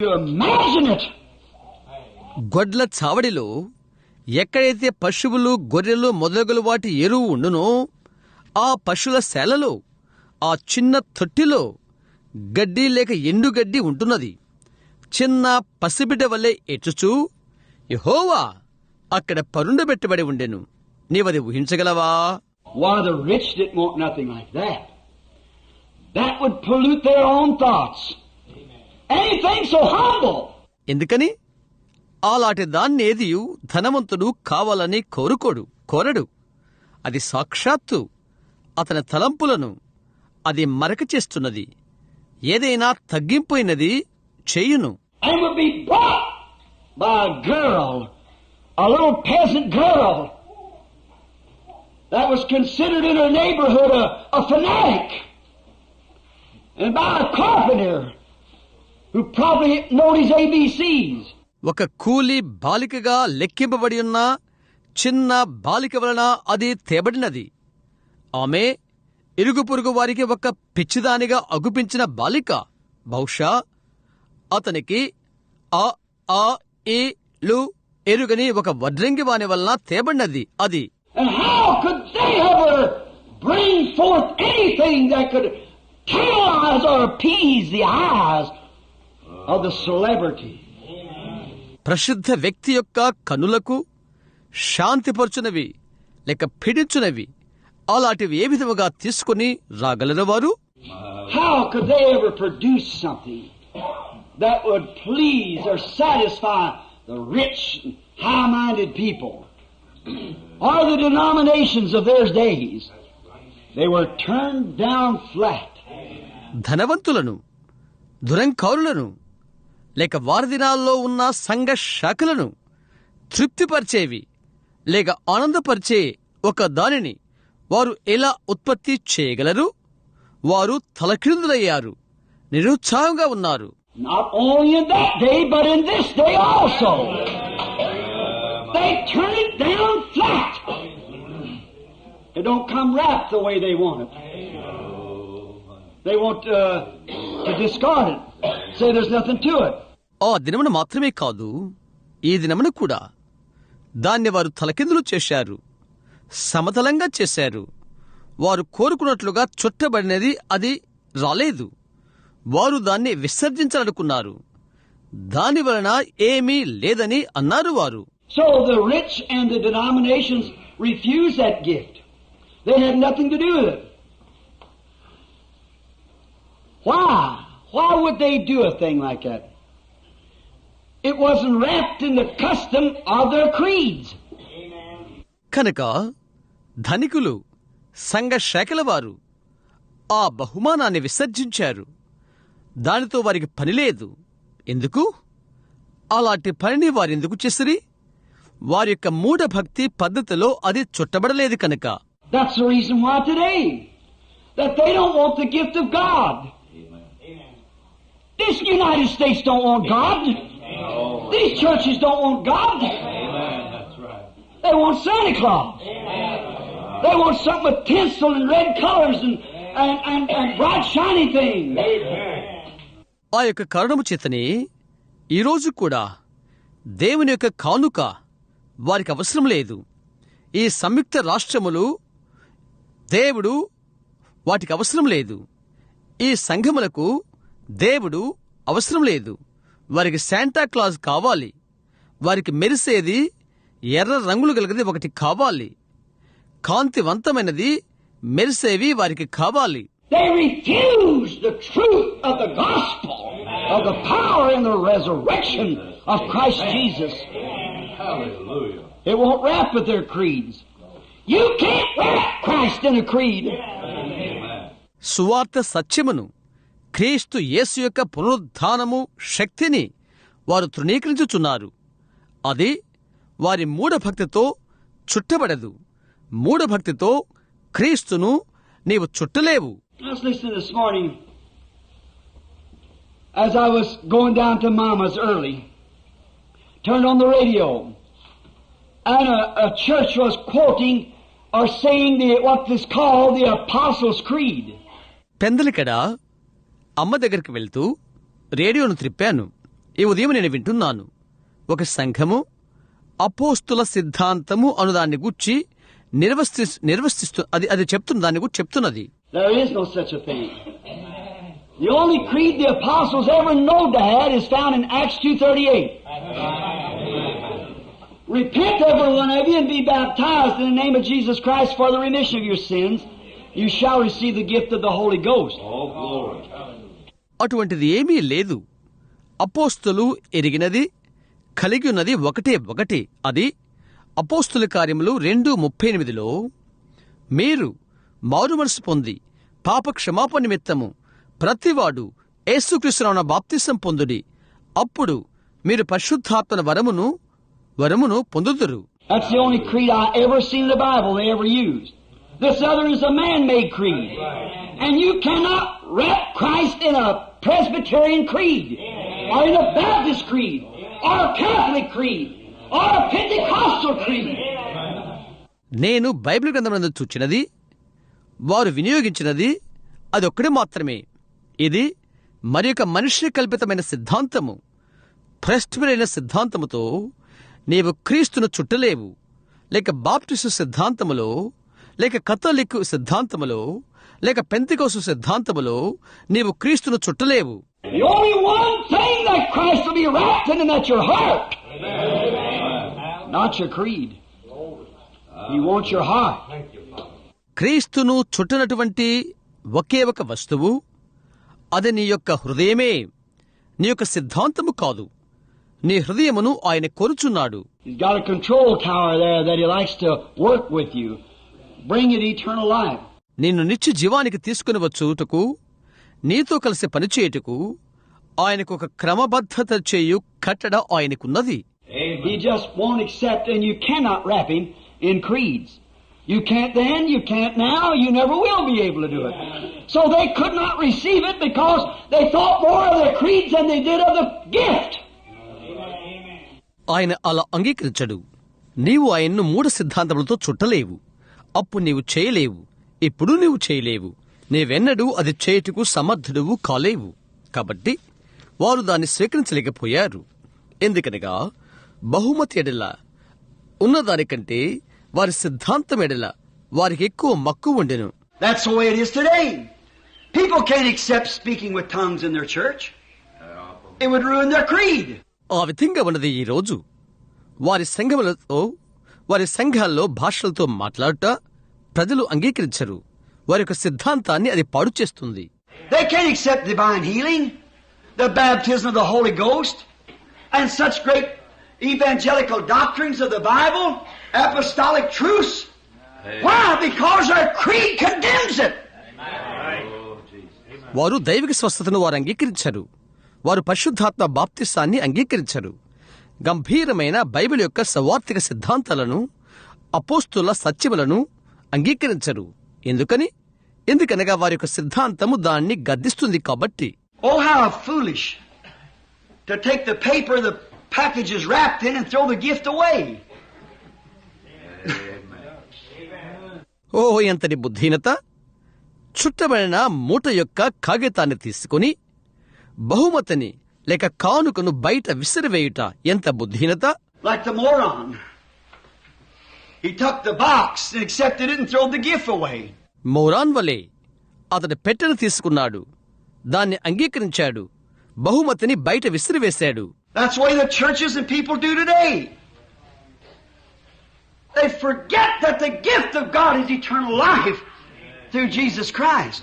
You imagine it. గొడ్ల చావడిలో ఎక్కడైతే పశువులు గొర్రెలు మొదలగులు వాటి ఎరువు ఉండునో ఆ పశువుల శాలలో ఆ చిన్న తొట్టిలో గడ్డి లేక ఎండుగడ్డి ఉంటున్నది. చిన్న పసిబిడ్డ వల్లే ఎచ్చుచూ యెహోవా అక్కడ పరుండబెట్టబడి ఉండెను. నీవది ఊహించగలవా? Why, the rich didn't want nothing like that. That would pollute their own thoughts. Anything so humble. ఎందుకని అలాంటి దాన్నేదియు ధనవంతుడు కావాలని కోరడు. అది సాక్షాత్తు అతని తలంపులను అది మరక చేస్తున్నది. ఏదైనా తగ్గింపోయినది చేయును. And would be bought by a girl, a little peasant girl, that was considered in her neighborhood a fanatic, and by a carpenter who probably knowed his ABCs. ఒక కూలి బాలికగా లెక్కింపబడి ఉన్న చిన్న బాలిక వలన అది తేబడినది. ఆమె ఇరుగు పొరుగు వారికి ఒక పిచ్చిదానిగా అగుపించిన బాలిక. బహుశా అతనికి ఆ ఆ ఈ లు ఎరుగని ఒక వడ్రంగి వాని వలన తేబడినది అది. And how could they ever bring forth anything that could tantalize or appease the eyes of the celebrity? ప్రసిద్ధ వ్యక్తి యొక్క కనులకు శాంతిపరచునవి లేక పీడించునవి అలాంటివి ఏ విధముగా తీసుకుని రాగలరు వారు? How could they ever produce something that would please or satisfy the rich, high-minded people or the denominations of their days? They were turned down flat. ధనవంతులను, దురంకారులను లేక వారి దినాల్లో ఉన్న సంఘ శాఖలను తృప్తిపరిచేవి లేక ఆనందపరిచే ఒక దానిని వారు ఎలా ఉత్పత్తి చేయగలరు? వారు తలక్రిందులయ్యారు, నిరుత్సాహంగా ఉన్నారు. Not only in that day, but in this day also. They turn it down flat. It don't come wrapped the way they want it. They want to discard it, say there's nothing to it. ఆ దినమున మాత్రమే కాదు, ఈ దినమున కూడా దాన్ని వారు తలకిందులు చేశారు, సమతలంగా చేశారు. వారు కోరుకున్నట్లుగా చుట్టబడినది అది రాలేదు. వారు దాన్ని విసర్జించాలనుకున్నారు. దాని వలన ఏమీ లేదని అన్నారు వారు. So the rich and the denominations refused that gift. They had nothing to do with it. Why? Why would they do a thing like that? It wasn't wrapped in the custom of their creeds. కనుక ధనికులు, సంఘ శాఖల వారు ఆ బహుమానాన్ని విసర్జించారు. దానితో వారికి పనిలేదు. ఎందుకు? అలాంటి పనిని వారెందుకు చేసిరి? వారి యొక్క మూఢభక్తి పద్ధతిలో అది చుట్టబడలేదు కనుక. That's the reason why today, that they don't want the gift of God. This United States don't want God. These churches don't want God. They want Santa Claus. They want something with tinsel and red colors and bright shiny things. ఆ యొక్క కారణము చేతనే ఈరోజు కూడా దేవుని యొక్క కానుక వారికి అవసరం లేదు. ఈ సంయుక్త రాష్ట్రములు దేవుడు వాటికి అవసరం లేదు. ఈ సంఘములకు దేవుడు అవసరం లేదు. వారికి శాంటా క్లాజ్ కావాలి. వారికి మెరిసేది ఎర్ర రంగులు కలిగినది ఒకటి కావాలి. కాంతివంతమైనది మెరిసేవి వారికి కావాలి. They refuse the truth of the gospel of the power and the resurrection of Christ Jesus. Hallelujah. It won't wrap with their creeds. You can't wrap Christ in a creed. సువార్త సత్యమును, క్రీస్తు యేసు యొక్క పునరుద్ధానము శక్తిని వారు తృణీకరించుచున్నారు. అది వారి మూఢభక్తితో చుట్టబడదు. మూఢభక్తితో క్రీస్తును నీవు చుట్టలేవు. I was listening this morning as I was going down to Mama's early. Turned on the radio, and a church was quoting or saying what is called the Apostles' Creed. పెందలికడ అమ్మ దగ్గరికి వెళ్తూ రేడియోను త్రిప్పాను. ఈ ఉదయం నేను వింటున్నాను, ఒక సంఘము అపోస్తుల సిద్ధాంతము అనుదాన్ని గూర్చి నిర్వసిస్తూ అది చెప్తున్న దాన్ని గురించి చెప్తున్నది. There is no such a thing. The only creed the apostles ever known to have is found in Acts 2:38. Repent, every one of you, and be baptized in the name of Jesus Christ for the remission of your sins. You shall receive the gift of the Holy Ghost. Oh, glory. అటువంటిది ఏమీ లేదు. అపోస్తులు ఎరిగినది కలిగి ఉన్నది ఒకటే. అది అపోస్తుల కార్యములు 2:38లో మీరు మారుమనసు పొంది పాప క్షమాపణ నిమిత్తము ప్రతివాడు యేసుక్రీస్తునామమున బాప్తిసం పొందుడి, అప్పుడు మీరు పరిశుద్ధాత్మ వరమును పొందుదురు. That's the only creed I ever seen in the Bible they ever used. This other is a man-made creed. And you cannot wrap Christ in a Presbyterian creed, or in a Baptist creed, or a Catholic creed, or a Pentecostal creed. నేను Bible గ్రంథమునందు చూచినది, వారు వినియోగించినది అదొక్కడే మాత్రమే. ఇది మరి ఒక మనిషి కల్పితమైన సిద్ధాంతము. Presbyterian సిద్ధాంతముతో నీవు క్రీస్తును చుట్టలేవు, లేక బాప్టిస్టు సిద్ధాంతములో, లేక కథోలిక్ సిద్ధాంతములో, లేక పెంతెకోస్తు సిద్ధాంతములో నీవు క్రీస్తును చుట్టలేవు. The only one thing that Christ will be wrapped in, and that's your heart. Not your creed. He wants your heart. క్రీస్తును చుట్టనటువంటి ఒకే ఒక వస్తువు, అది నీ యొక్క హృదయమే, నీ యొక్క సిద్ధాంతము కాదు. నీ హృదయమును ఆయన కోరుచున్నాడు. He's got a control tower there that he likes to work with you, bring you to eternal life. నిన్ను నిత్య జీవానికి తీసుకుని వచ్చుటకు, నీతో కలిసి పనిచేయుటకు ఆయనకు ఒక క్రమబద్ధత చేయు కట్టడ ఆయనకున్నది. He just won't accept, and you cannot wrap him in creeds. You can't then, you can't now, you never will be able to do it. So they could not receive it because they thought more of the creeds than they did of the gift. ఆయన అలా అంగీకరించడు. నీవు ఆయన్ను 3 సిద్ధాంతములతో చుట్టలేవు. అప్పుడు నీవు చేయలేవు, ఇప్పుడు నీవు చేయలేవు, నీవెన్నడూ అది చేయుటకు సమర్థుడువు కాలేవు. కాబట్టి వారు దాన్ని స్వీకరించలేకపోయారు. ఎందుకనగా బహుమతి ఎడల ఉన్నదానికంటే వారి సిద్ధాంతం ఎడల వారికి ఎక్కువ మక్కువ ఉండెను. That's the way it is today. People can't accept speaking with tongues in their church. It would ruin their creed. ఆ విధంగా ఉన్నది ఈ రోజు. వారి సంఘాల్లో భాషలతో మాట్లాడుట ప్రజలు అంగీకరించరు. వారి యొక్క సిద్ధాంతాన్ని అది పాడు చేస్తుంది. They can't accept divine healing, the baptism of the Holy Ghost, and such great evangelical doctrines of the Bible, apostolic truths. Why? Because our creed condemns it. వారు దైవిక స్వస్థతను వారు అంగీకరించరు. వారు పరిశుద్ధాత్మ బాప్తిసాన్ని అంగీకరించరు. గంభీరమైన బైబిల్ యొక్క సవార్థిక సిద్ధాంతాలను, అపోస్తుల సత్యములను అంగీకరించరు. ఎందుకనగా వారి యొక్క సిద్ధాంతము దాన్ని గద్దిస్తుంది కాబట్టి. Oh, how foolish to take the paper the package is wrapped in and throw the gift away. ఓ ఎంతటి బుద్ధిహీనత! చుట్టబడిన మూట యొక్క కాగితాన్ని తీసుకుని బహుమతిని లేక కానుకను బయట విసిరివేయుట ఎంత బుద్ధిహీనత! Like the moron. He took the box and accepted it and threw the gift away. Moron వలే అతడు పెట్టెను తీసుకున్నాడు, దాన్ని అంగీకరించాడు, బహుమతిని బయట విసిరివేశాడు. That's the way the churches and people do today. They forget that the gift of God is eternal life through Jesus Christ.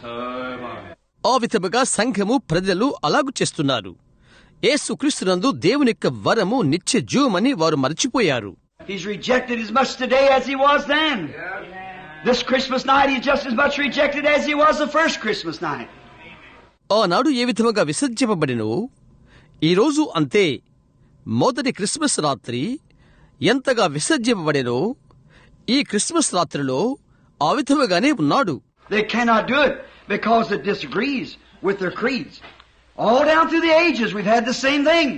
ఆ విధముగా సంఘము ప్రజలు అలాగు చేస్తున్నారు. యేసుక్రీస్తునందు దేవుని యొక్క వరము నిత్య జీవమని వారు మరచిపోయారు. He's rejected as much today as he was then. This Christmas night he's just as much rejected as he was the first Christmas night. ఆనాడు ఏ విధముగా విసర్జింపబడినో ఈ రోజు అంతే. మొదటి క్రిస్మస్ రాత్రి ఎంతగా విసర్జింపబడినో ఈ క్రిస్మస్ రాత్రిలో ఆ విధముగానే ఉన్నాడు. They cannot do it because it disagrees with their creeds. All down through the ages we've had the same thing.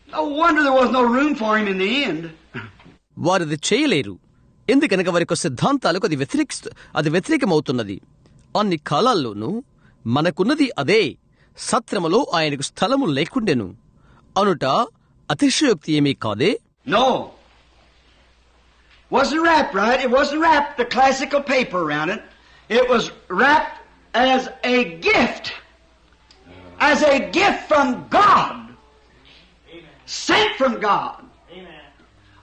No wonder there was no room for him in the end. వారిది చేయలేరు. ఎందుకనగా వారి యొక్క సిద్ధాంతాలకు అది వ్యతిరేకమవుతున్నది. అన్ని కాలాల్లోనూ మనకున్నది అదే. సత్రములో ఆయనకు స్థలము లేకుండెను. అనుట అతిశయోక్తి ఏమీ కాదే? No. Wasn't wrapped right. It wasn't wrapped the classical paper around it. It was wrapped as a gift. As a gift from God. Sent from God.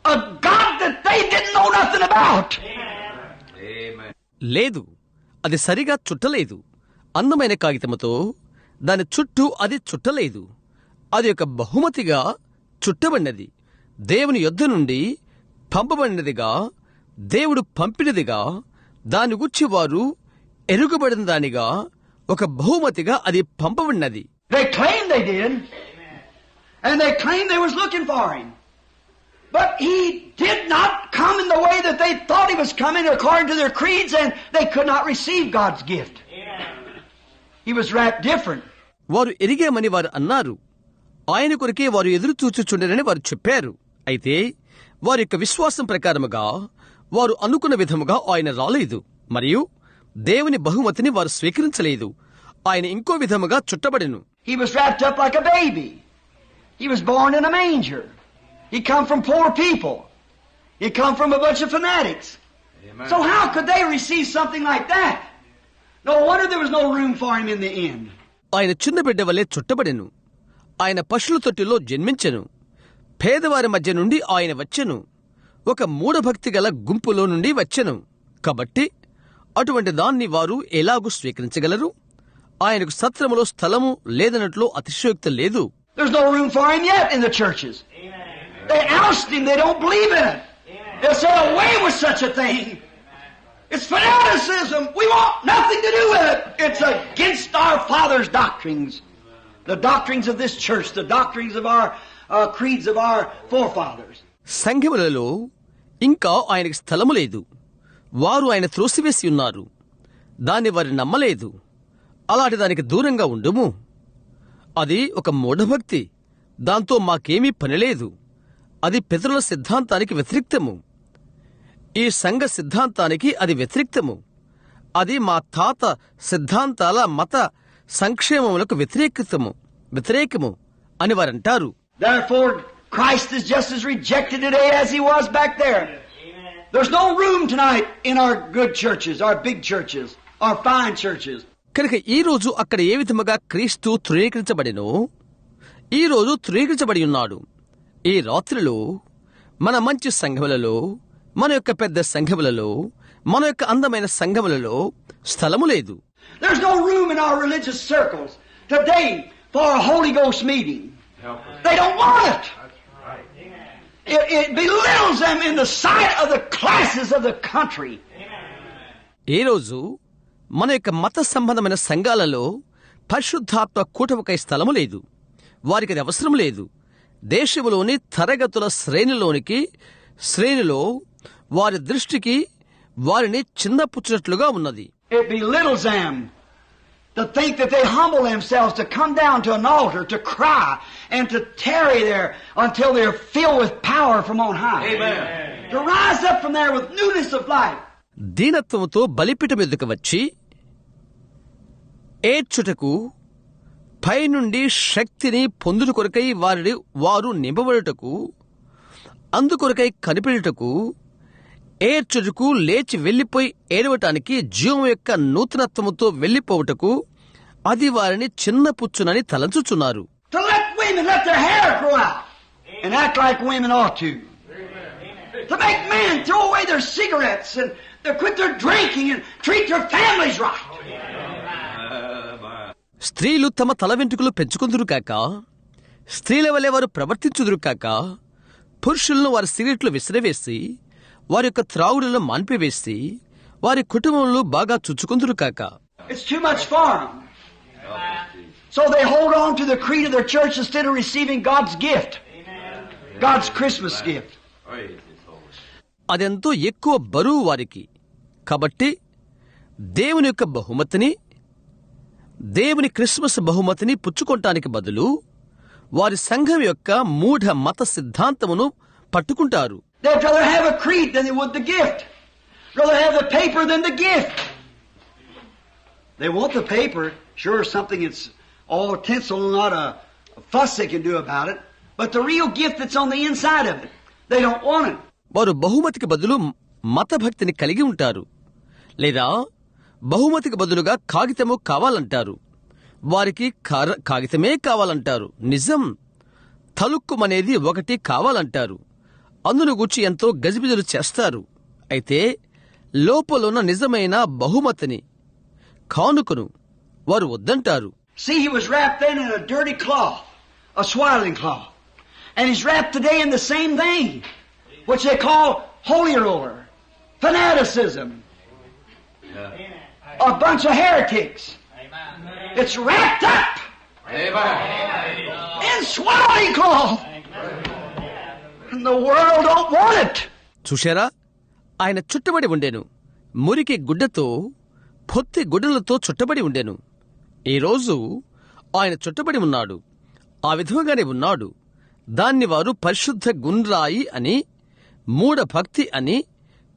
A God that they didn't know nothing about. Amen. లేదు, అది సరిగా చుట్టలేదు. అందమైన కాగితముతో దాని చుట్టూ అది చుట్టలేదు. అది ఒక బహుమతిగా చుట్టబడినది. దేవుని యొద్ద నుండి పంపబడినదిగా, దేవుడు పంపినదిగా, దాని గురించి వారు ఎరుగబడిన దానిగా, ఒక బహుమతిగా అది పంపబడినది. They claimed they did. And they claimed they was looking for him. But he did not come in the way that they thought he was coming according to their creeds, and they could not receive God's gift. He was wrapped different. వారు ఎరిగామని వారు అన్నారు. ఆయన కొరకే వారు ఎదురు చూచుచుండరని వారు చెప్పారు. అయితే వారి యొక్క విశ్వాసం ప్రకారముగా వారు అనుకున్న విధముగా ఆయన రాలేదు, మరియు దేవుని బహుమతిని వారు స్వీకరించలేదు. ఆయన ఇంకో విధముగా చుట్టబడెను. He was wrapped up like a baby. He was born in a manger. He come from poor people. He come from a bunch of fanatics. Amen. So how could they receive something like that? No wonder there was no room for him in the end. ఆయన చిన్న బిడ్డ వలె చుట్టబడెను. ఆయన పశుల తొట్టిలో జన్మించెను. పేదవారి మధ్య నుండి ఆయన వచ్చెను. ఒక మూఢభక్తి గల గుంపులో నుండి వచ్చెను. కాబట్టి అటువంటి దాన్ని వారు ఎలాగూ స్వీకరించగలరు? ఆయనకు సత్రములో స్థలము లేదన్నట్లు అతిశయోక్తి లేదు. There's no room for him yet in the churches. Amen. They oust him. They don't believe in it. They say, away with such a thing. It's fanaticism. We want nothing to do with it. It's against our fathers' doctrines. The doctrines of this church. The doctrines of our creeds of our forefathers. సంఘములలో ఇంకా ఆయనకి స్థలము లేదు. వారు ఆయన త్రోసివేసి ఉన్నారు. దాన్ని వారు నమ్మలేదు. అలాంటి దానికి దూరంగా ఉండుము. అది ఒక మూఢభక్తి. దాంతో మాకేమీ పనిలేదు. అది పితరుల సిద్ధాంతానికి వ్యతిరేక్తము. ఈ సంఘ సిద్ధాంతానికి అది వ్యతిరేక్తము. అది మా తాత సిద్ధాంతాల మత సంక్షేమములకు వ్యతిరేకము అని వారంటారు. Therefore, Christ is just as rejected today as he was back there. There's no room tonight in our good churches, our big churches, our fine churches. కనుక ఈ రోజు అక్కడ ఏ విధముగా క్రీస్తు తృణీకరించబడినో ఈ రోజు తృణీకరించబడి ఉన్నాడు. ఈ రాత్రిలో మన మంచి సంఘములలో, మన యొక్క పెద్ద సంఘములలో, మన యొక్క అందమైన సంఘములలో స్థలము లేదు. There's no room in our religious circles today for a Holy Ghost meeting. They don't want it. It belittles them in the sight of the classes of the country. ఈ రోజు మన యొక్క మత సంబంధమైన సంఘాలలో పరిశుద్ధాత్మ కూటమికై స్థలము లేదు. వారికి అది అవసరం లేదు. దేశములోని తరగతుల శ్రేణిలో వారి దృష్టికి వారిని చిన్నపుచ్చినట్లుగా ఉన్నది. It belittles them to think that they humble themselves to come down to an altar to cry and to tarry there until they're filled with power from on high. Amen. To rise up from there with newness of life. దీనత్వముతో బలిపీఠం ఎదుకు వచ్చి ఏడ్చుటకు, పైనుండి శక్తిని పొందుట కొరకై వారు నింపబడుటకు, అందుకొరకై కనిపెడుటకు, ఏడ్చుటకు, లేచి వెళ్లిపోయి ఏడవటానికి, జీవం యొక్క నూతనత్వముతో వెళ్లిపోవుటకు అది వారిని చిన్నపుచ్చునని తలంచుచున్నారు. To let women let their hair grow out and act like women ought to. To make men throw away their cigarettes and to quit their drinking and treat their families right. స్త్రీలు తమ తల వెంట్రుకలు పెంచుకుందురు కాక, స్త్రీల వలె వారు ప్రవర్తించుదురు కాక, పురుషులను వారి సిగరెట్లు విసిరివేసి, వారి యొక్క త్రాగుడులను మాన్పివేసి, వారి కుటుంబంలో బాగా చుచ్చుకుందురు కాక. It's too much for them. So they hold on to the creed of their church instead of receiving God's gift. God's Christmas gift. అదెంతో ఎక్కువ బరువు వారికి. కాబట్టి దేవుని యొక్క బహుమతిని, దేవుని క్రిస్మస్ బహుమతిని పుచ్చుకోవటానికి బదులు వారి సంఘం యొక్క మూఢ మత సిద్ధాంతమును పట్టుకుంటారు. They'd rather have a creed than they would the gift. Rather have the paper than the gift. They want the paper, sure, something that's all tinsel, not a fuss they can do about it. but the real gift that's on the inside of it, they don't want it. వారు బహుమతికి బదులు మతభక్తిని కలిగి ఉంటారు, లేదా బహుమతికి బదులుగా కాగితము కావాలంటారు. వారికి కాగితమే కావాలంటారు. నిజం తలుక్కుమనేది ఒకటి కావాలంటారు. అందును గూర్చి ఎంతో గజిబిజలు చేస్తారు. అయితే లోపలున్న నిజమైన బహుమతిని, కానుకను వారు వద్దంటారు. See, he was wrapped then in a dirty cloth, a swaddling cloth. And he's wrapped today in the same thing, which they call holy roller, fanaticism, a bunch of heretics. It's wrapped up in swaddling cloth. And the world don't want it. చూశారా, ఆయన చుట్టబడి ఉండెను, మురికి గుడ్డతో, పొత్తి గుడ్డలతో చుట్టబడి ఉండెను. ఈరోజు ఆయన చుట్టబడి ఉన్నాడు, ఆ విధంగానే ఉన్నాడు. దాన్ని వారు పరిశుద్ధ గుండ్రాయి అని, మూఢ భక్తి అని,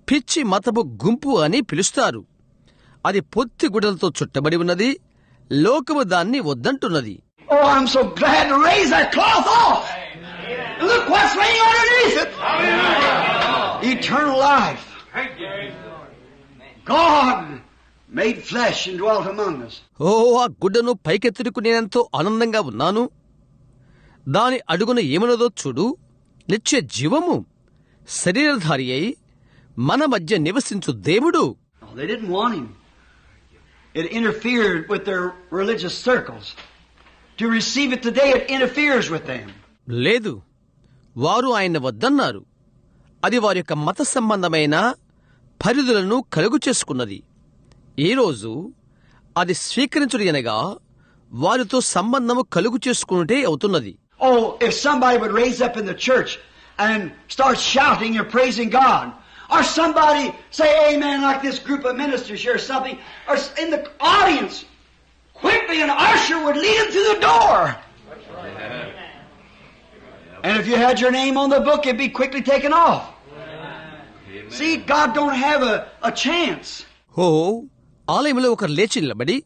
పిచ్చి మతపు గుంపు అని పిలుస్తారు. అది పొత్తి గుడ్డలతో చుట్టబడి ఉన్నది. లోకము దాన్ని వద్దంటున్నది. Oh, I'm so glad to raise that cloth off. Look what's laying underneath it. Eternal life. God made flesh and dwelt among us. ఆ గుడ్డను పైకెత్తుటకు నేనెంతో ఆనందంగా ఉన్నాను. దాని అడుగున ఏమన్నదో చూడు. నిత్య జీవము శరీరధారి అయి మన మధ్య నివసించు దేవుడు. Oh, they didn't want him. It interfered with their religious circles. To receive it today, it interferes with them. లేదు, వారు ఆయన వద్దన్నారు. అది వారి యొక్క మత సంబంధమైన పరిధులను కలుగు చేసుకున్నది. ఈరోజు అది స్వీకరించుడనగా వారితో సంబంధము కలుగు చేసుకున్నటే అవుతున్నది. Oh, if somebody would raise up in the church and start shouting and praising God, or somebody say amen like this group of ministers here or something, or in the audience, quickly an usher would lead them to the door. And if you had your name on the book, it'd be quickly taken off. See, God don't have a chance. ఆలయంలో ఒకరు లేచి నిలబడి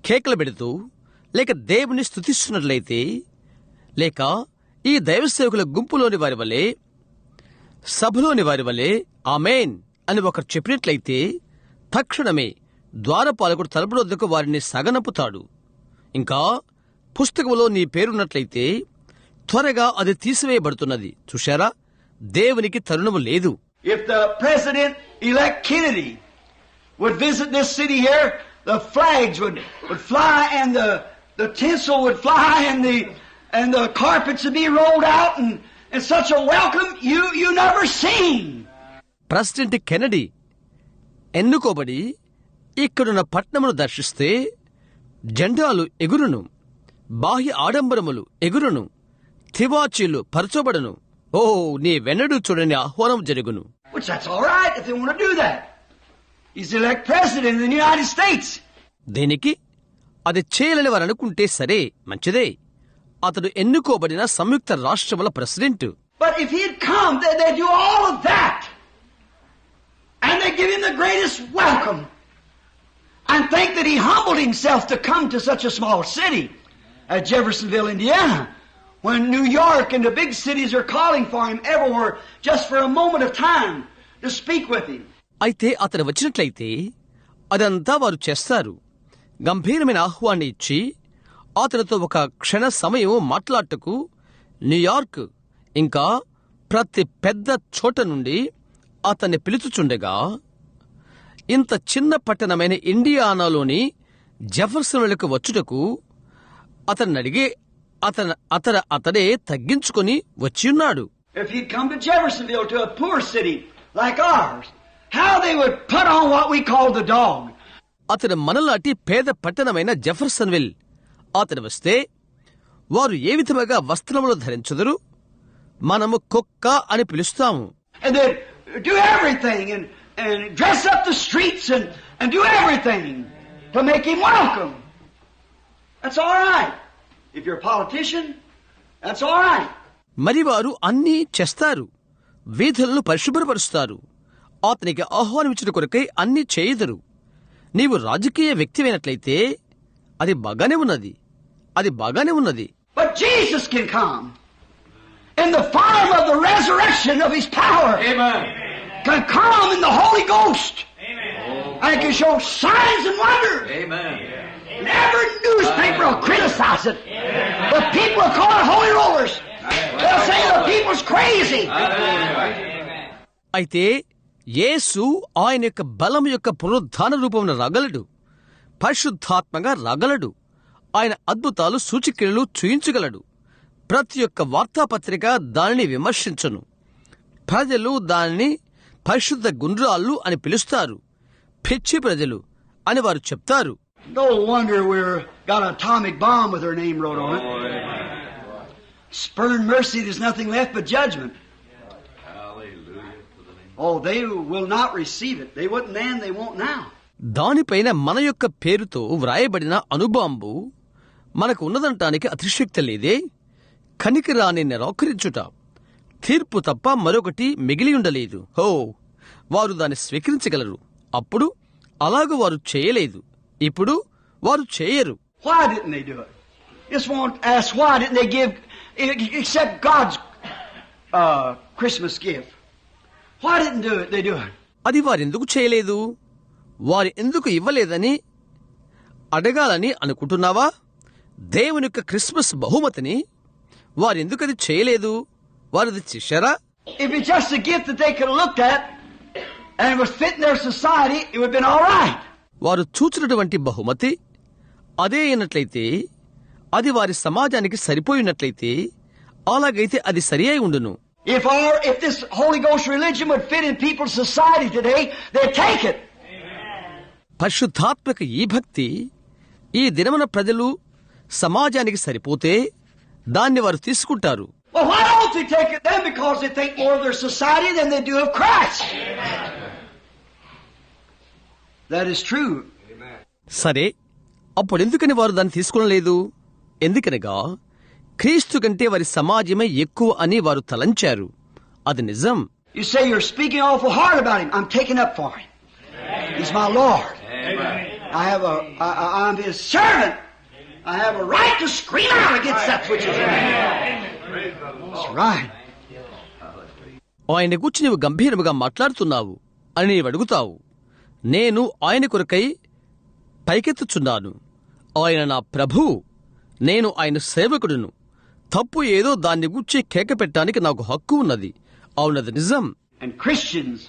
కేకలు పెడుతూ, లేక దేవుని స్తుతిస్తున్నట్లయితే, లేక ఈ దైవసేవకుల గుంపులోని వారి వలె, సభలోని వారి వలె ఆమేన్ అని ఒకరు చెప్పినట్లయితే, తక్షణమే ద్వారపాలకుడు తలుపుల వద్దకు వారిని సగనంపుతాడు. ఇంకా పుస్తకంలో నీ పేరున్నట్లయితే త్వరగా అది తీసివేయబడుతున్నది. చూశారా, దేవునికి తరుణము లేదు. If the President-elect Kennedy would visit this city here, the flags would fly and the tinsel would fly and the carpets would be rolled out and such a welcome you never seen. President Kennedy ఎన్నుకోబడి ఇక్కడున్న పట్టణమును దర్శిస్తే జెండాలు ఎగురును, బాహ్య ఆడంబరములు ఎగురును, తివాచీలు పరచబడును. నీ వెన్నడు చూడని ఆహ్వానం జరుగును. Which that's all right if they want to do that. He's the elect president of the United States. దేనికి అది చేయాలని వారు అనుకుంటే సరే, మంచిదే. అతడు ఎన్నుకోబడిన సంయుక్త రాష్ట్రముల president. But if he'd come, they do all of that. And they give him the greatest welcome. And think that he humbled himself to come to such a small city as Jeffersonville, Indiana, when New York and the big cities are calling for him everywhere just for a moment of time to speak with him. అయితే అతను వచ్చినట్లయితే అదంతా వారు చేస్తారు. గంభీరమైన ఆహ్వాన్ని ఇచ్చి అతనితో ఒక క్షణ సమయం మాట్లాడటకు న్యూయార్క్ ఇంకా ప్రతి పెద్ద చోట నుండి అతన్ని పిలుచుచుండగా, ఇంత చిన్న పట్టణమైన ఇండియానాలోని జెఫర్సన్లకు వచ్చుటకు అతడే తగ్గించుకొని వచ్చియున్నాడు. If he'd come to Jeffersonville, to a poor city like ours, how they would put on what we call the dog. అతడు మనలాంటి పేద పట్టణమైన జెఫర్సన్విల్ అతడు వస్తే వారు ఏ విధముగా వస్త్రములు ధరించుదురు? మనము కుక్క అని పిలుస్తాము. And they do everything and dress up the streets and do everything to make him welcome. That's all right. If you're a politician, that's all right. మరి వారు అన్నీ చేస్తారు. వీధులను పరిశుభ్రపరుస్తారు. అతనికి ఆహ్వానించుట కొరకై అన్నీ చేయుదురు. నీవు రాజకీయ వ్యక్తివైనట్లయితే అది బాగానే ఉన్నది. But Jesus can come in the form of the resurrection of His power. Amen. Can come in the Holy Ghost. And can show signs and wonders. Amen. And every newspaper will criticize it. The people will call it holy rollers. They'll say the people's crazy. అయితే యేసు ఆయన యొక్క బలం యొక్క పునరుద్ధాన రూపమున రాగలడు, పరిశుద్ధాత్మగా రాగలడు. ఆయన అద్భుతాలు సూచిక్రియలు చూయించగలడు. ప్రతి ఒక్క వార్తాపత్రిక దానిని విమర్శించును. ప్రజలు దానిని పరిశుద్ధ గుండ్రాళ్ళు అని పిలుస్తారు, పిచ్చి ప్రజలు అని వారు చెప్తారు. No wonder we're got an atomic bomb with her name wrote on it. Spurn mercy, there's nothing left but judgment. Oh, they will not receive it. They wouldn't then, they won't now. దానిపైన మన యొక్క పేరుతో వ్రాయబడిన అణుబాంబు మనకు ఉన్నదంటానికి అతిశక్తి లేదే. కనికిరాని నిరాకరించుట, తీర్పు తప్ప మరొకటి మిగిలి ఉండలేదు. హో, వారు దాన్ని స్వీకరించగలరు. అప్పుడు అలాగ వారు చేయలేదు, ఇప్పుడు వారు చేయరు. Why didn't they do it? Just won't ask why didn't they give, except God's Christmas gift. Why didn't do it? They do it. అది వారెందుకు చేయలేదు, వారు ఎందుకు ఇవ్వలేదని అడగాలని అనుకుంటున్నావా? దేవుని యొక్క క్రిస్మస్ బహుమతిని వారెందుకు అది చేయలేదు? వారిది చేశారా? If it's just a gift that they could have looked at and it was fit in their society, it would have been all right. వారు చూచినటువంటి బహుమతి అదే అయినట్లయితే, అది వారి సమాజానికి సరిపోయినట్లయితే, అలాగైతే అది సరి అయి ఉండును. If this Holy Ghost religion would fit in people's society today, they'd take it. పరిశుద్ధాత్మక ఈ భక్తి ఈ దినమున ప్రజలు సమాజానికి సరిపోతే దాన్ని వారు తీసుకుంటారు. Well, why don't they take it then? Because they think more of their society than they do of Christ. That is true. సరే, అప్పుడెందుకని వారు దాన్ని తీసుకోలేదు? ఎందుకనగా క్రీస్తు కంటే వారి సమాజమే ఎక్కువ అని వారు తలంచారు. అది నిజం. You say you're speaking awful hard about him. I'm taking up for him. He's my Lord. I'm His servant. I have a right to scream out against that which is wrong. That's right. ఆయన గురించి నీవు గంభీరముగా మాట్లాడుతున్నావు అని నీవు అడుగుతావు. నేను ఆయన కొరకై పైకెత్తుచున్నాను. ఆయన నా ప్రభువు, నేను ఆయన సేవకుడును. తప్పు ఏదో దాన్ని గురించి కేక పెట్టడానికి నాకు హక్కు ఉన్నది. అవునది నిజం. And Christians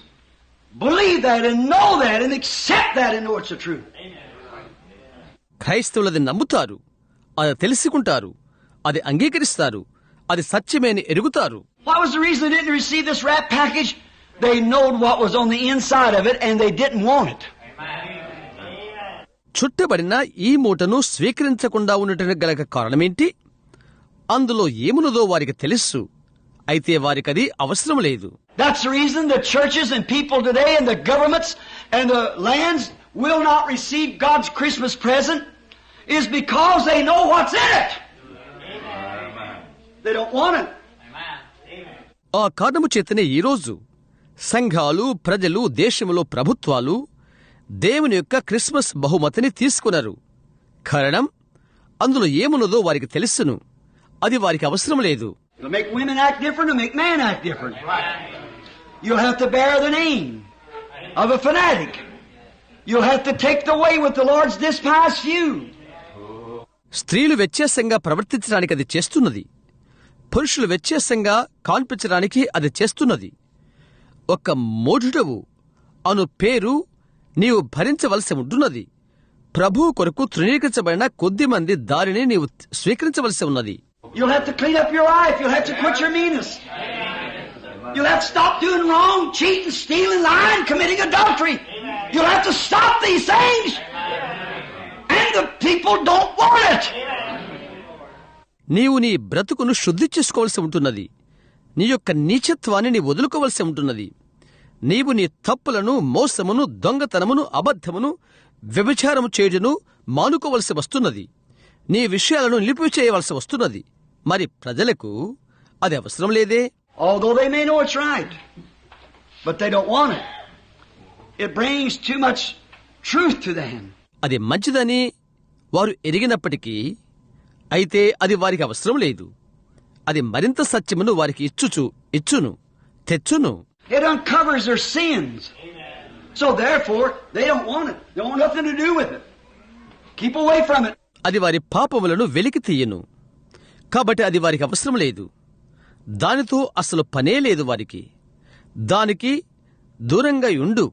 believe that and know that and accept that and know it's the truth. క్రైస్తవులది నమ్ముతారు, అది తెలుసుకుంటారు, అది అంగీకరిస్తారు, అది సత్యమేని ఎరుగుతారు. What was the reason they didn't receive this wrap package? They knowed what was on the inside of it and they didn't want it. చుట్టబడిన ఈ మూటను స్వీకరించకుండా ఉండటానికి గల కారణమేంటి? అందులో ఏమున్నదో వారికి తెలుసు, అయితే వారికది అవసరం లేదు. That's the reason the churches and people today and the governments and the lands will not receive God's Christmas present is because they know what's in it. They don't want it. ఆ కారణము చేతనే ఈరోజు సంఘాలు, ప్రజలు, దేశంలో ప్రభుత్వాలు దేవుని యొక్క క్రిస్మస్ బహుమతిని తీసుకున్నారు. కారణం అందులో ఏమున్నదో వారికి తెలుసును, అది వారికి అవసరం లేదు. It'll make women act different, it'll make men act different. You'll have to bear the name of a fanatic. You'll have to take the way with the Lord's despised few. స్త్రీలు వ్యత్యాసంగా ప్రవర్తించడానికి అది చేస్తున్నది. పురుషులు వ్యత్యాసంగా కాన్పించడానికి అది చేస్తున్నది. ఒక మూఢుడవు అను పేరు నీవు భరించవలసి ఉంటున్నది. ప్రభువు కొరకు తృణీకరించబడిన కొద్ది మంది దారిని నీవు స్వీకరించవలసి ఉన్నది. You'll have to clean up your life. You'll have to quit your meanness. You'll have to stop doing wrong, cheating, stealing, lying, committing adultery. You'll have to stop these things. And the people don't want it. నీవు నీ బ్రతుకును శుద్ధి చేసుకోవలసి ఉంటున్నది. నీ యొక్క నీచత్వాన్ని నీ వదులుకోవలసి ఉంటున్నది. నీవు నీ తప్పులను, మోసమును, దొంగతనమును, అబద్ధమును, వ్యభిచారము చేయుటను మానుకోవలసి వస్తున్నది. నీ విషయాలను నిలిపివేయవలసి వస్తున్నది. మరి ప్రజలకు అది అవసరం లేదే. Although they may know it's right, but they don't want it. It brings too much truth to them. అది మంచిదని వారు ఎరిగినప్పటికీ అయితే అది వారికి అవసరం లేదు. అది మరింత సత్యమును వారికి తెచ్చును. It uncovers their sins. So therefore, they don't want it. They want nothing to do with it. Keep away from it. అది వారి పాపములను వెలికి తీయను. కాబట్టి అది వారికి అవసరం లేదు. దానితో అసలు పనే లేదు వారికి. దానికి దూరంగా ఉండు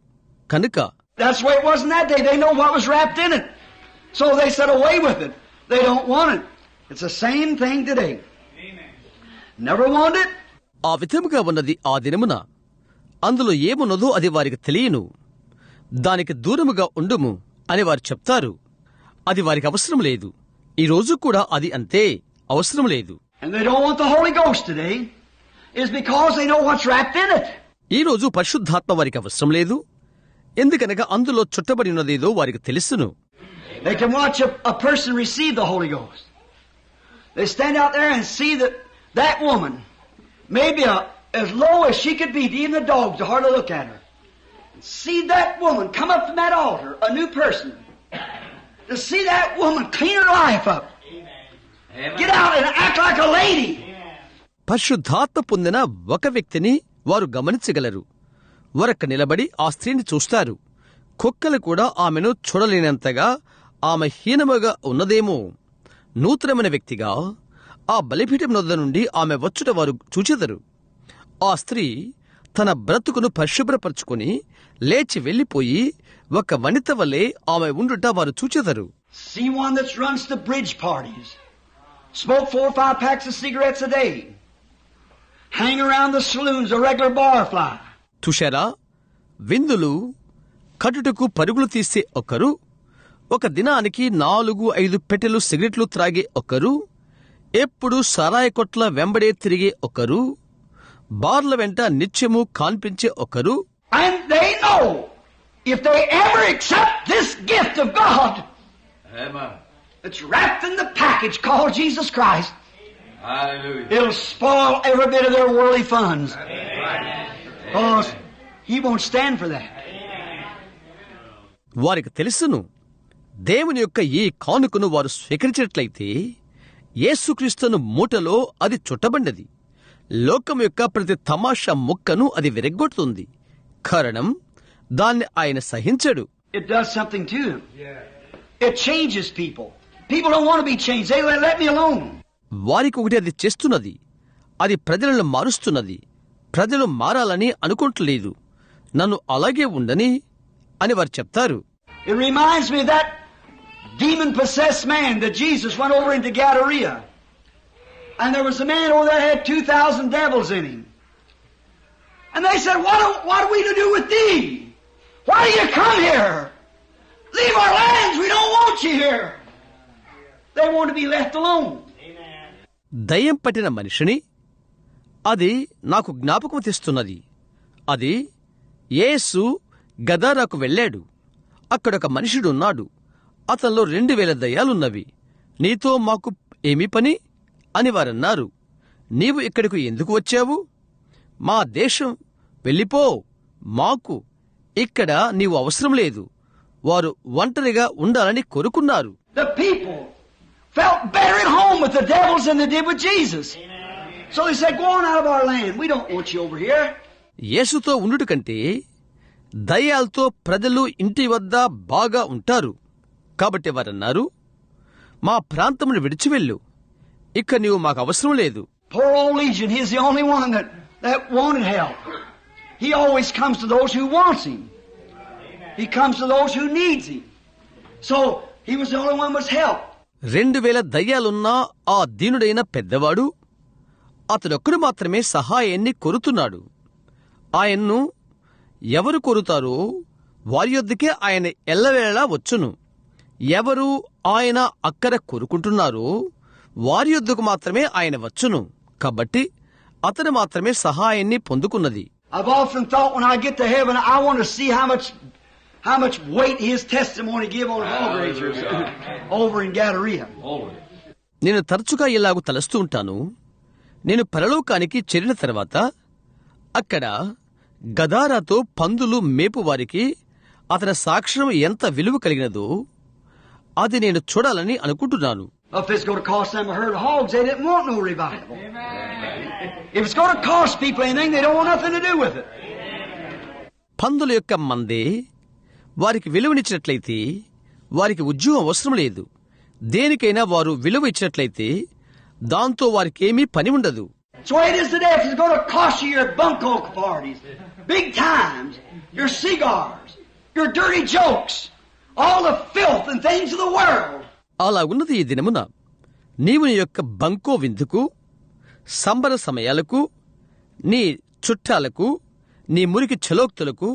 కనుక. That's the way it was in that day. They know what was wrapped in it. So they said away with it. They don't want it. It's the same thing today. Never want it. ఆ విధముగా ఉన్నది ఆ దినమున. అందులో ఏమున్నదో అది వారికి తెలియను. దానికి దూరముగా ఉండుము అని వారు చెప్తారు. అది వారికి అవసరం లేదు. ఈ రోజు కూడా అది అంతే, అవసరం లేదు. And they don't want the Holy Ghost today is because they know what's wrapped in it. ఈ రోజు పరిశుద్ధాత్మ వారికి అవసరం లేదు. ఎందుకనగా అందులో చుట్టబడి ఉన్నదేదో వారికి తెలుసును. They can watch a person receive the Holy Ghost. They stand out there and see that woman, maybe as low as she could be, even the dogs are hard to look at her. See that woman come up from that altar, a new person. To see that woman clean her life up. Get out and act like a lady. పరిశుద్ధాత్మ పొందిన ఒక వ్యక్తిని వారు గమనించగలరు. వరక్క నిలబడి ఆ స్త్రీని చూస్తారు. కుక్కలు కూడా ఆమెను చూడలేనంతగా ఆమె హీనముగా ఉన్నదేమో. నూతనమైన వ్యక్తిగా ఆ బలిపీఠం నొద్ద నుండి ఆమె వచ్చుట వారు చూచెదరు. ఆ స్త్రీ తన బ్రతుకును పరిశుభ్రపరచుకుని లేచి వెళ్లిపోయి ఒక వనిత వలె ఆమె ఉండుట వారు చూచెదరు. See one that runs the bridge parties. Smoke 4 or 5 packs of cigarettes a day. Hang around the saloons, a regular barfly. Tushara, విందులు కట్టుటకు పరుగులు తీసే ఒకరు, ఒక దినానికి 4-5 పెట్టెలు సిగరెట్లు త్రాగే ఒకరు, ఎప్పుడు సారాయి కొట్ల వెంబడే తిరిగే ఒకరు, బార్ల వెంట నిత్యము కాన్పించే ఒకరు. And they know if they ever accept this gift of God, Amen. it's wrapped in the package called Jesus Christ. Hallelujah. It'll spoil every bit of their worldly funds. Because He won't stand for that. వారికి తెలుసును, దేవుని యొక్క ఈ కానుకను వారు స్వీకరించినట్లయితే యేసుక్రీస్తును మూటలో అది చుట్టబడినది. లోకం యొక్క ప్రతి తమాషా ముక్కను అది విరగ్గొడుతుంది. కారణం దాన్ని ఆయన సహించడు. It does something to them. It changes people. People don't want to be changed. They let me alone. వారికి ఒకటి అది చేస్తున్నది. అది ప్రజలను మారుస్తున్నది. ప్రజలు మారాలని అనుకుంటలేదు. నన్ను అలాగే ఉండని అని వారు చెప్తారు. It reminds me of that demon-possessed man that Jesus went over into Gadara. And there was a man over there had 2,000 devils in him. And they said, what are we to do with thee? Why do you come here? Leave our lands. We don't want you here. They want to be left alone. దయ్యం పట్టిన మనిషిని అది నాకు జ్ఞాపకం తెస్తున్నది. అది యేసు గదారాకు వెళ్ళాడు. అక్కడొక మనుషుడున్నాడు. అతనిలో 2,000 దయ్యాలున్నవి. నీతో మాకు ఏమి పని అని వారన్నారు. నీవు ఇక్కడికి ఎందుకు వచ్చావు? మా దేశం వెళ్ళిపో, మాకు ఇక్కడ నీవు అవసరం లేదు. వారు ఒంటరిగా ఉండాలని కోరుకున్నారు. The people felt better at home with the devils than they did with Jesus. So they said, go on out of our land. We don't want you over here. యేసుతో ఉండుట కంటే దయ్యాలతో ప్రజలు ఇంటి వద్ద బాగా ఉంటారు. కాబట్టి వారన్నారు, మా ప్రాంతమును విడిచివెళ్ళు, ఇక నీవు మాకు అవసరం లేదు. Poor old Legion, he's the only one that wanted help. He always comes to those who wants him. He comes to those who needs him. So he was the only one who was helped. 2,000 దయ్యాలున్న ఆ దీనుడైన పెద్దవాడు అతడొక్కడు మాత్రమే సహాయాన్ని కోరుతున్నాడు. ఆయన్ను ఎవరు కోరుతారో వారి యొద్దకే ఆయన ఎల్లవేళలా వచ్చును. ఎవరు ఆయన అక్కర కోరుకుంటున్నారో వారి యొద్దకు మాత్రమే ఆయన వచ్చును. కాబట్టి అతను మాత్రమే సహాయాన్ని పొందుకున్నది. I've often thought when I get to heaven, I want to see how much weight his testimony give on hog raisers over in Gadara. నేను తరచుగా ఇలాగూ తలస్తూ ఉంటాను. నేను పరలోకానికి చేరిన తర్వాత అక్కడ గదారాతో పందులు మేపువారికి అతని సాక్ష్యం ఎంత విలువ కలిగినదో అది నేను చూడాలని అనుకుంటున్నాను. If it's going to cost them a herd of hogs, they didn't want no revival. If it's going to cost people anything, they don't want nothing to do with it. పందుల యొక్క మందే వారికి విలువనిచ్చినట్లయితే వారికి ఉద్యోగం అవసరం లేదు. దేనికైనా వారు విలువ ఇచ్చినట్లయితే దాంతో వారికి ఏమీ పని ఉండదు. So it is today. If it's going to cost you your bunco parties, big times, your cigars, your dirty jokes, all the filth and things of the world. అలా ఉన్నది ఈ దినమున. నీవు నీ యొక్క బంకో విందుకు, సంబర సమయాలకు, నీ చుట్టాలకు, నీ మురికి చలోక్తులకు,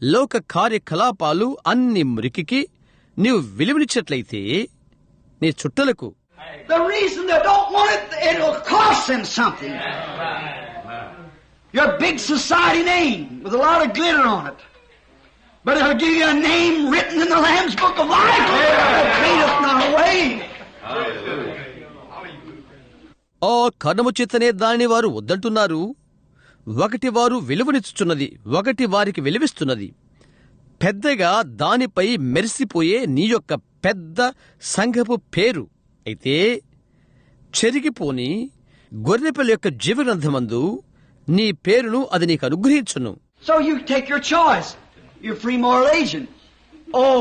లోక కార్యకలాపాలు అన్ని మురికికి నీవు విలువనిచ్చినట్లయితే నీ చుట్టలకు The reason they don't want it, it'll cost them something. Your big society name with a lot of glitter on it. But it'll give you a name written in the Lamb's Book of Life that fadeth not away. ఆ కర్ణము చేతనే దానిని వారు వద్దంటున్నారు. ఒకటి వారు విలువనిచ్చుచున్నది, ఒకటి వారికి విలువిస్తున్నది. పెద్దగా దానిపై మెరిసిపోయే నీ యొక్క పెద్ద సంఘపు పేరు అయితే చెరిగిపోని గొర్రెపిల్ల యొక్క జీవగ్రంథమందు నీ పేరును అది నీకు అనుగ్రహించును. So you take your choice. You're free moral agent. Oh,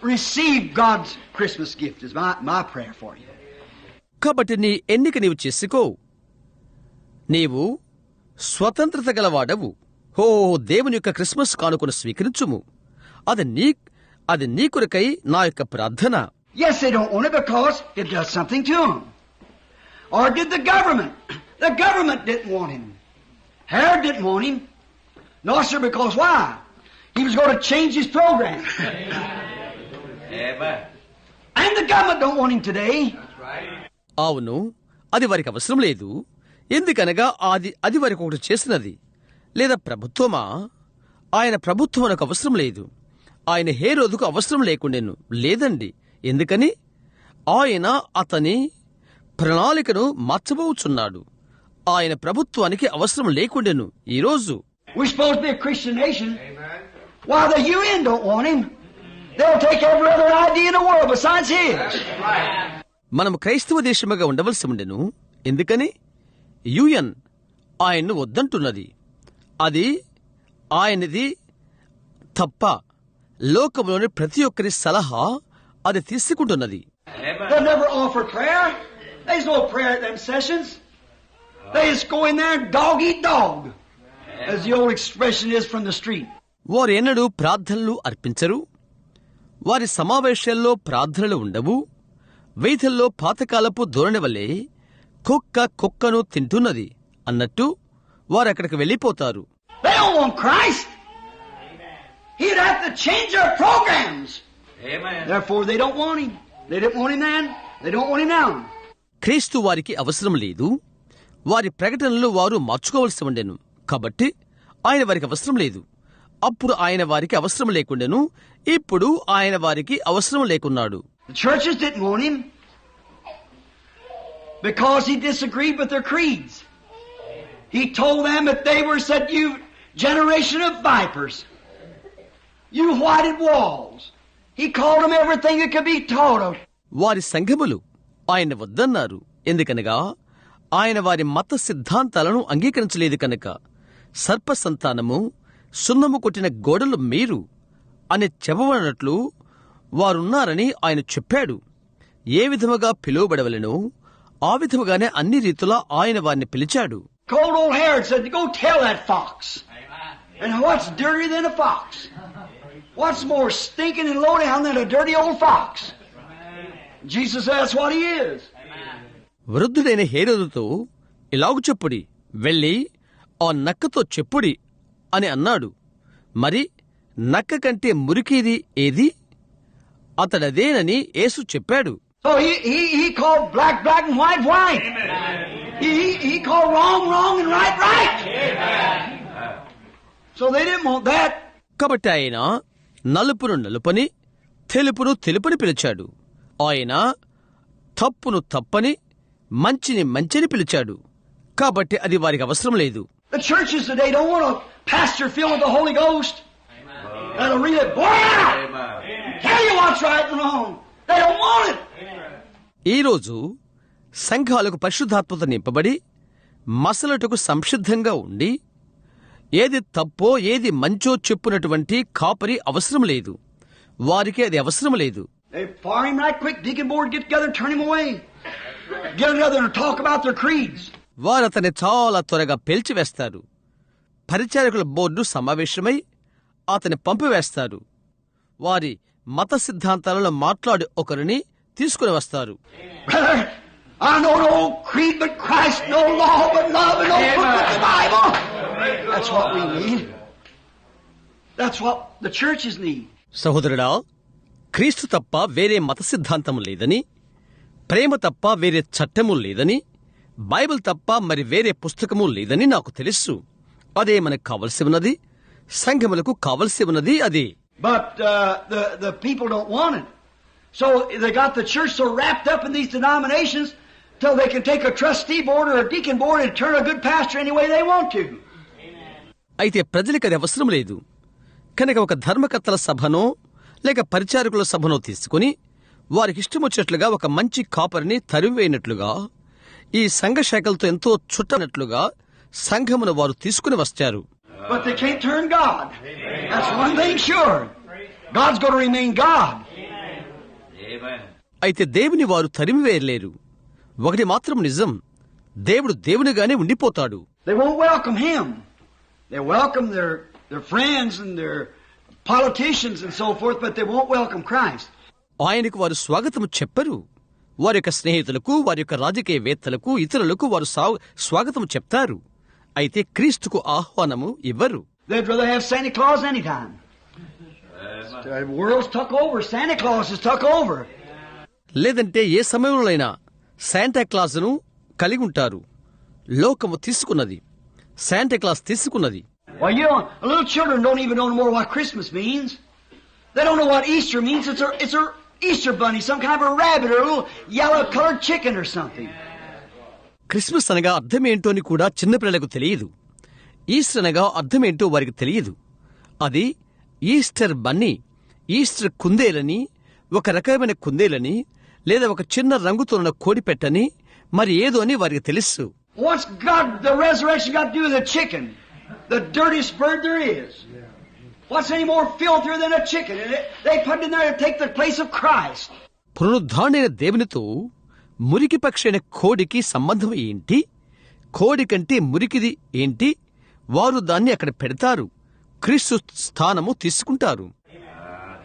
receive God's Christmas gift is my prayer for you. కాబట్టి నీ ఎన్నిక నీవు చేసుకో. నీవు స్వతంత్రత గలవాడవు. హో, దేవుని యొక్క క్రిస్మస్ కానుకను స్వీకరించుము. అది నీ కొరకై నా యొక్క ప్రార్థన. Yes, they don't want it because it does something to them. Or did the government? The government didn't want him. Herod didn't want him. No, sir, because why? He was going to change his program. And the government don't want him today. అవును, అది వారికి అవసరం లేదు. ఎందుకనగా అది వారికి ఒకటి చేసినది. లేదా ప్రభుత్వమా? ఆయన ప్రభుత్వం నాకు అవసరం లేదు. ఆయన హేరోదుకు అవసరం లేకుండెను. లేదండి. ఎందుకని? ఆయన అతని ప్రణాళికను మార్చబోచున్నాడు. ఆయన ప్రభుత్వానికి అవసరం లేకుండెను. ఈరోజు We're supposed to be a Christian nation. Why the UN don't want him? They'll take every other idea in the world besides his. మనం క్రైస్తవ దేశముగా ఉండవలసి ఉండెను. ఎందుకని? యుఎన్ ఆయన్ను వద్దంటున్నది. అది ఆయనది తప్ప లోకంలోని ప్రతి ఒక్కరి సలహా అది తీసుకుంటున్నది. They'll never offer prayer. There's no prayer at them sessions. They just go in there and dog eat dog, as the old expression is from the street. వారు ఎన్నడూ ప్రార్థనలు అర్పించరు. వారి సమావేశాల్లో ప్రార్థనలు ఉండవు. వీధుల్లో పాతకాలపు ధోరణి వల్లే కుక్కను తింటున్నది అన్నట్టు వారు అక్కడికి వెళ్లిపోతారు. They don't want Christ. He'd have to change their programs. Amen. Therefore, they don't want him. They didn't want him then. They don't want him now. క్రీస్తు వారికి అవసరం లేదు. వారి ప్రకటనలు వారు మార్చుకోవలసి ఉండెను. కాబట్టి ఆయన వారికి అవసరం లేదు. అప్పుడు ఆయన వారికి అవసరం లేకుండెను. ఇప్పుడు ఆయన వారికి అవసరం లేకున్నాడు. The churches didn't want him because he disagreed with their creeds. He told them that they were said, "You generation of vipers, you whited walls." He called them everything that could be taught of. వారి సంఘములు ఆయన వద్దన్నారు. ఎందుకనగా ఆయన వారి మత సిద్ధాంతాలను అంగీకరించలేదు కనుక. సర్ప సంతానము, సున్నము కొట్టిన గోడలు మీరు అని చెప్పబడినట్లు వారున్నారని ఆయన చెప్పాడు. ఏ విధముగా పిలువబడవలెనో ఆ విధముగానే అన్ని రీతులా ఆయన వారిని పిలిచాడు. Cold old Herod said, "Go tell that fox." And what's dirtier than a fox? What's more stinking and low down than a dirty old fox? Jesus said that's what he is. వృద్ధుడైన హేరోదుతో ఇలాగు చెప్పుడి, వెళ్ళి ఆ నక్కతో చెప్పుడి అని అన్నాడు. మరి నక్క కంటే మురికిది ఏది? అతడదేనని యేసు చెప్పాడు. So he called black and white white. He called wrong and right. So they didn't want that. కాబట్టి ఆయన నలుపును నలుపని, తెలుపును తెలుపని పిలిచాడు. ఆయన తప్పును తప్పని, మంచిని మంచిని పిలిచాడు. కాబట్టి అది వారికి అవసరం లేదు. The churches today don't want a pastor filled with the Holy Ghost. That'll really bore out. Tell you what's right and wrong. They don't want it. ఈరోజు సంఘాలకు పరిశుద్ధాత్మత నింపబడి మసలటకు సంసిద్ధంగా ఉండి ఏది తప్పో ఏది మంచో చెప్పునటువంటి కాపరి అవసరం లేదు. వారికి అది అవసరం లేదు. They fire him right quick. Deacon board get together and turn him away. Get another and talk about their creeds. వారు అతన్ని చాలా త్వరగా పేల్చివేస్తారు. పరిచారకుల బోర్డు సమావేశమై అతన్ని పంపివేస్తారు. వారి మత సిద్ధాంతాలలో మాట్లాడి ఒకరిని తీసుకుని వస్తారు. Brother, I know no creed but Christ, no law but love, and no book but the Bible. That's what we need. That's what the churches need. సహోదరుడా, క్రీస్తు తప్ప వేరే మత సిద్ధాంతము లేదని, ప్రేమ తప్ప వేరే చట్టము లేదని, బైబిల్ తప్ప మరి వేరే పుస్తకము లేదని నాకు తెలుసు. అదే మనకు కావలసి ఉన్నది, సంఘములకు కావలసి ఉన్నది అదే. But the people don't want it. So they got the church so wrapped up in these denominations till they can take a trustee board or a deacon board and turn a good pastor any way they want to. అయితే ప్రజలకు అది అవసరం లేదు కనుక ఒక ధర్మకర్తల సభనో లేక పరిచారకుల సభనో తీసుకుని వారికి ఇష్టమొచ్చినట్లుగా ఒక మంచి కాపరిని తరిమివేయనట్లుగా ఈ సంఘ శాఖలతో ఎంతో చుట్టనట్లుగా సంఘమును వారు తీసుకుని వచ్చారు. But they can't turn God. That's one thing sure. God's going to remain God. అయితే దేవుని వారు తరిమివేయలేరు. ఒకటి మాత్రం నిజం, దేవుడు దేవునిగానే ఉండిపోతాడు. They won't welcome him. They welcome their friends and their politicians and so forth, but they won't welcome Christ. ఆయనకు వారు స్వాగతం చెప్పరు. వారి యొక్క స్నేహితులకు, వారి యొక్క రాజకీయవేత్తలకు, ఇతరులకు వారు స్వాగతం చెప్తారు. అయితే క్రీస్తుకు ఆహ్వానము ఇవ్వరు. They'd rather have Santa Claus anytime. The world's took over. Santa Claus has took over. లేదంటే ఏ సమయంలోనైనా శాంటా క్లాస్ను కలిగి ఉంటారు. లోకము తీసుకున్నది, శాంటా క్లాస్ తీసుకున్నది. Well, little children don't even know more what Christmas means. They don't know what Easter means. It's a Easter bunny, some kind of a rabbit or a little yellow-colored chicken or something. Christmas అనగా అర్థమేంటో అని కూడా చిన్నపిల్లలకు తెలియదు. Easter అనగా అర్థమేంటో వారికి తెలియదు. అది Easter Bunny, Easter కుందేలని, ఒక రకమైన కుందేలని, లేదా ఒక చిన్న రంగుతో ఉన్న కోడి పెట్టని, మరి ఏదో అని వారికి తెలుసు. What's the resurrection got to do with a chicken? The dirtiest bird there is. What's any more filthier than a chicken? They put it in there to take the place of Christ. పునరుద్ధానైన దేవునితో మురికి పక్షైన కోడికి సంబంధం ఏంటి? కోడి కంటే మురికిది ఏంటి? వారు దాన్ని అక్కడ పెడతారు, క్రీస్తు స్థానము తీసుకుంటారు.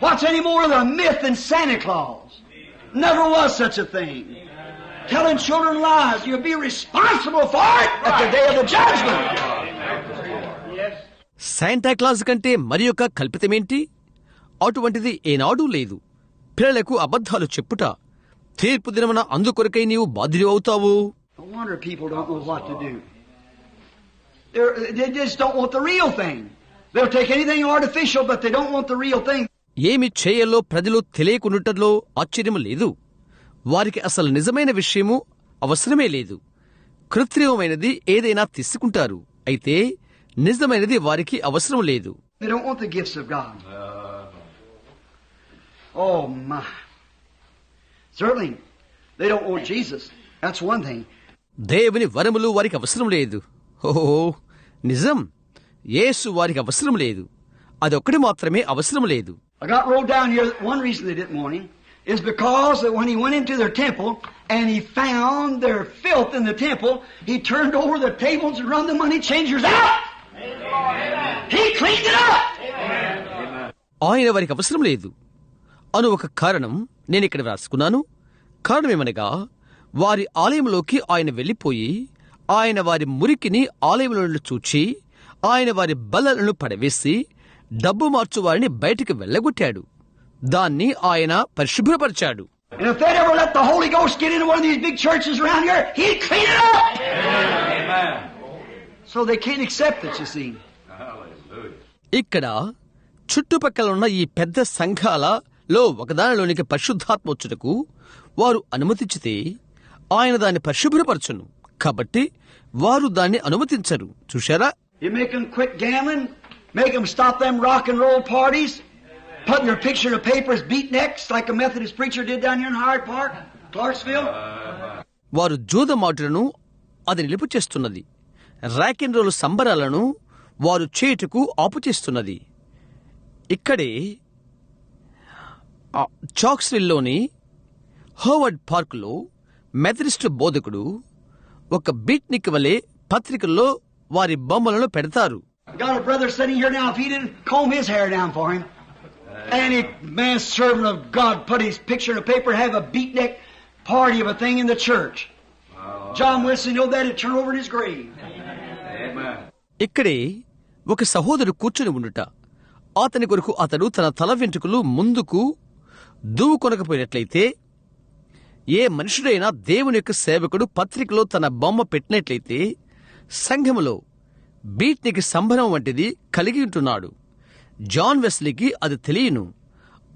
What's any more of a myth than Santa Claus? Never was such a thing. Telling children lies, you'll be responsible for it at the day of the judgment. Santa Claus కంటే మరి యొక్క కల్పితమేంటి? అటువంటిది ఏనాడూ లేదు. పిల్లలకు అబద్ధాలు చెప్పుట, తీర్పు దినమున అందుకొరకై నీవు బాధ్యుడు అవుతావు. No wonder people don't know what to do. They just don't want the real thing. They'll take anything artificial, but they don't want the real thing. ఏమి చేయాలో ప్రజలు తెలియకుండుటలో ఆశ్చర్యము లేదు. వారికి అసలు నిజమైన విషయము అవసరమే లేదు. కృత్రిమమైనది ఏదైనా తీసుకుంటారు, అయితే నిజమైనది వారికి అవసరం లేదు. They don't want the gifts of God. Oh my. Certainly, they don't want Jesus. That's one thing. దేవుని వరములు వారికి అవసరం లేదు. ఓహో నిజం, యేసు వారికి అవసరం లేదు. అదొక్కటి మాత్రమే అవసరం లేదు. I got wrote down here that one reason they didn't want him is because that when he went into their temple and he found their filth in the temple, he turned over the tables and run the money changers out. He cleaned it up. ఆయన వారికి అవసరం లేదు అను ఒక కారణం నేను ఇక్కడ వ్రాసుకున్నాను. కారణమేమనగా వారి ఆలయంలోకి ఆయన వెళ్లిపోయి ఆయన వారి మురికిని ఆలయంలో చూచి ఆయన వారి బల్లలను పడవేసి డబ్బు మార్చు వారిని బయటికి వెళ్లగొట్టాడు. దాన్ని ఆయన పరిశుభ్రపరిచాడు. And if they'd ever let the Holy Ghost get into one of these big churches around here, he'd clean it up. Amen. So they can't accept it, you see. ఇక్కడ చుట్టుపక్కల ఉన్న ఈ పెద్ద సంఘాలలో ఒకదానిలోనికి పరిశుద్ధాత్మ వచ్చుటకు వారు అనుమతించితే ఆయన దాన్ని పరిశుభ్రపరచును. కాబట్టి వారు దాన్ని అనుమతించరు. చూశారా? You make them quit gambling, make them stop them rock and roll parties, putting their picture in the papers, beatniks like a Methodist preacher did down here in Hyde Park, Clarksville. వారు జూదమాటులను అది నిలుపు చేస్తున్నది. Rock and role సంబరాలను వారు చేయుటకు ఆపుచేస్తున్నది. ఇక్కడే చాక్స్విల్లోని Howard పార్కులో Methodist బోధకుడు ఒక బీట్నిక్ వలె పత్రికల్లో వారి బొమ్మలను పెడతారు. Got a brother sitting here now. If he didn't comb his hair down for him, any man servant of God put his picture in a paper, have a beatnik party of a thing in the church. John Wesley know that he'd turn over in his grave. Amen. ఇక్కడే ఒక సహోదరుడు కూర్చుని ఉండుట, అతని కొరకు అతడు తన తల వెంట్రుకలు ముందుకు దువ్వు కొనకపోయినట్లయితే, ఏ మనుషుడైనా దేవుని యొక్క సేవకుడు పత్రికలో తన బొమ్మ పెట్టినట్లయితే సంఘములో బీట్నికి సంబరం వంటిది కలిగి ఉంటున్నాడు. జాన్ వెస్లీకి అది తెలియను.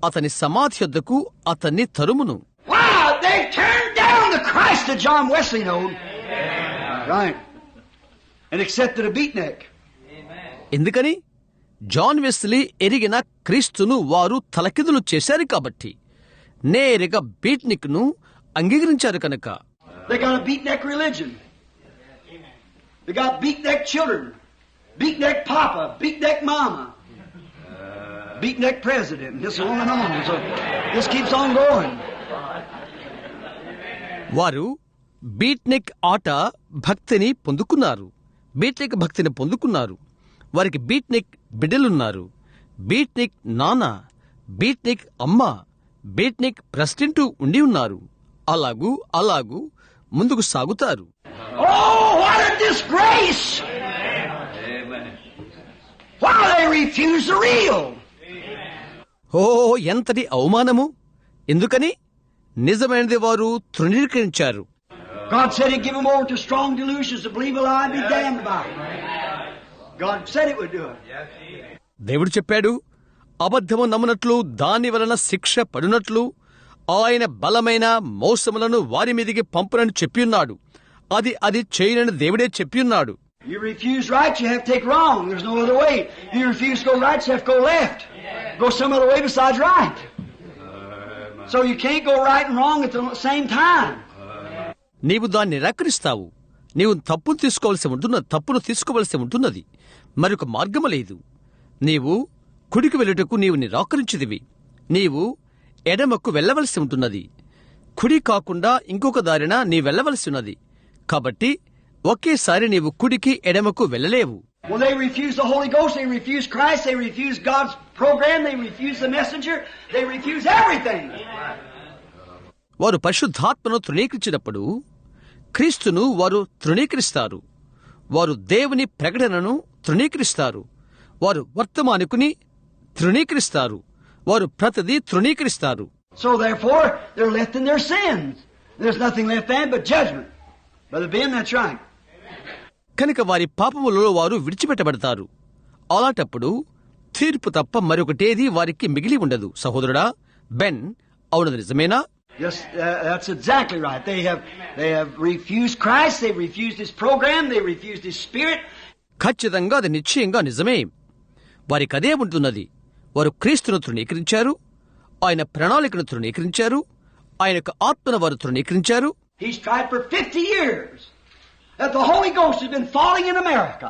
అతని సమాధి యొద్దకు అతన్ని తరుమును. Wow, they turned down the Christ that John Wesley knowed. Right. And accepted a beatnik. ఎందుకని? జాన్ వెస్లీ ఎరిగిన క్రీస్తును వారు తలకిదులు చేశారు కాబట్టి, నేరుగా బీట్నిక్ ను అంగీకరించారు కనుక. They got a beatnik religion. They got beatnik children, beatnik papa, beatnik mama, beatnik president. This on and on. So this keeps on going. వారు బీట్నిక్ ఆట భక్తిని పొందుకున్నారు, బీట్నిక్ భక్తిని పొందుకున్నారు. వారికి బీట్నిక్ బిడ్డలున్నారు, బీట్నిక్ నాన్న, బీట్నిక్ అమ్మ, బీట్నిక్ ప్రెసిడెంట్ ఉండి ఉన్నారు. అలాగూ ముందుకు సాగుతారు. Oh, what a disgrace! Amen. Why they refuse the real? ఓ, ఎంతటి అవమానము! ఎందుకని? నిజమైనది వారు తృణీకరించారు. God said He'd give them over to strong delusions to believe a lie and be damned by it. God said it would do it. దేవుడు చెప్పాడు, అబద్ధము నమ్మునట్లు దాని వలన శిక్ష పడునట్లు ఆయన బలమైన మోసములను వారి మీదికి పంపునని చెప్పియున్నాడు. అది చేయనని దేవుడే చెప్పియున్నాడు. You refuse right, you have to take wrong. There's no other way. You refuse to go right, you have to go left. Go some other way besides right. So you can't go right and wrong at the same time. నీవు దాన్ని నిరాకరిస్తావు. నీవు తప్పును తీసుకోవలసి ఉంటున్నది. మరొక మార్గము లేదు. నీవు కుడికి వెళ్ళుటకు నీవు నిరాకరించిదివి. నీవు ఎడమకు వెళ్లవలసి ఉంటున్నది. కుడి కాకుండా ఇంకొక దారిన నీ వెళ్లవలసి ఉన్నది. కాబట్టి ఒకేసారి నీవు కుడికి ఎడమకు వెళ్ళలేవు. Well, they refuse the Holy Ghost, they refuse Christ, they refuse God's program, they refuse the messenger, they refuse everything. వారు పరిశుద్ధాత్మను తృణీకరించినప్పుడు క్రీస్తును వారు తృణీకరిస్తారు. వారు దేవుని ప్రకటనను తృణీకరిస్తారు. వారు వర్తమానికుని తృణీకరిస్తారు. వారు ప్రతిదీ తృణీకరిస్తారు. So therefore, they're left in their sins. There's nothing left then but judgment. Brother Ben, that's right. కనుక వారి పాపములలో వారు విడిచిపెట్టబడతారు. అలాంటప్పుడు తీర్పు తప్ప మరొకటేది వారికి మిగిలి ఉండదు. సహోదరుడా బెన్, అవునది నిజమేనా? Yes, that's exactly right. They have refused Christ, they refused His program, they refused His Spirit. ఖచ్చితంగా అది నిశ్చయంగా నిజమే. వారికదే ఉంటున్నది. వారు క్రీస్తును తృణీకరించారు, ఆయన ప్రణాళికను తృణీకరించారు, ఆయన యొక్క ఆత్మను వారు తృణీకరించారు. He's tried for 50 years that the Holy Ghost has been falling in America.